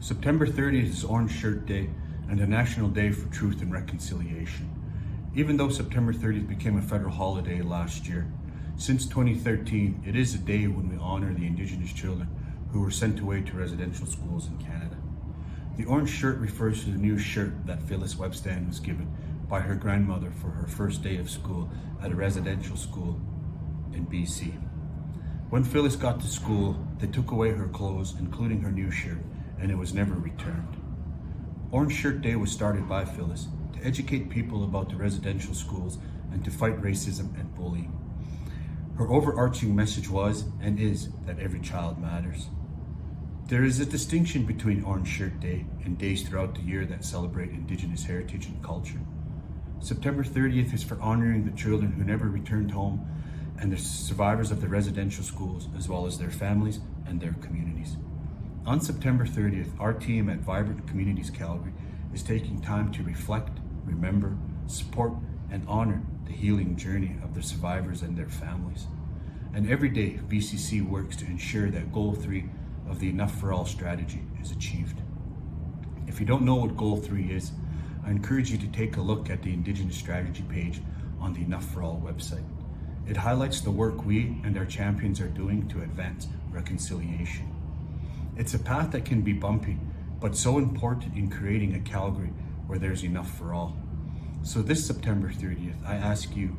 September 30th is Orange Shirt Day and a National Day for Truth and Reconciliation. Even though September 30th became a federal holiday last year, since 2013, it is a day when we honor the Indigenous children who were sent away to residential schools in Canada. The orange shirt refers to the new shirt that Phyllis Webstand was given by her grandmother for her first day of school at a residential school in BC. When Phyllis got to school, they took away her clothes, including her new shirt, and it was never returned. Orange Shirt Day was started by Phyllis to educate people about the residential schools and to fight racism and bullying. Her overarching message was and is that every child matters. There is a distinction between Orange Shirt Day and days throughout the year that celebrate Indigenous heritage and culture. September 30th is for honoring the children who never returned home and the survivors of the residential schools, as well as their families and their communities. On September 30th, our team at Vibrant Communities Calgary is taking time to reflect, remember, support, and honor the healing journey of the survivors and their families. And every day, VCC works to ensure that Goal 3 of the Enough for All strategy is achieved. If you don't know what Goal 3 is, I encourage you to take a look at the Indigenous strategy page on the Enough for All website. It highlights the work we and our champions are doing to advance reconciliation. It's a path that can be bumpy, but so important in creating a Calgary where there's enough for all. So this September 30th, I ask you,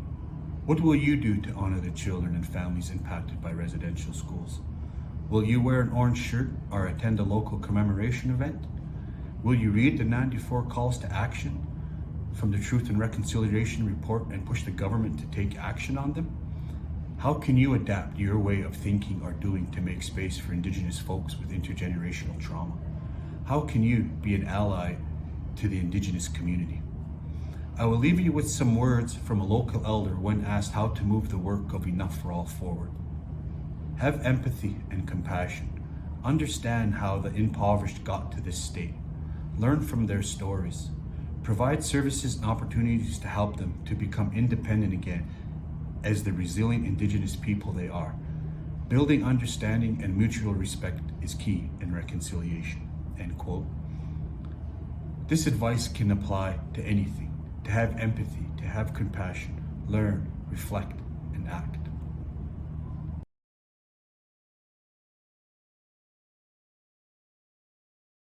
what will you do to honor the children and families impacted by residential schools? Will you wear an orange shirt or attend a local commemoration event? Will you read the 94 calls to action from the Truth and Reconciliation report and push the government to take action on them? How can you adapt your way of thinking or doing to make space for Indigenous folks with intergenerational trauma? How can you be an ally to the Indigenous community? I will leave you with some words from a local elder when asked how to move the work of Enough for All forward. Have empathy and compassion. Understand how the impoverished got to this state. Learn from their stories. Provide services and opportunities to help them to become independent again as the resilient Indigenous people they are. Building understanding and mutual respect is key in reconciliation." End quote. This advice can apply to anything. To have empathy, to have compassion, learn, reflect, and act.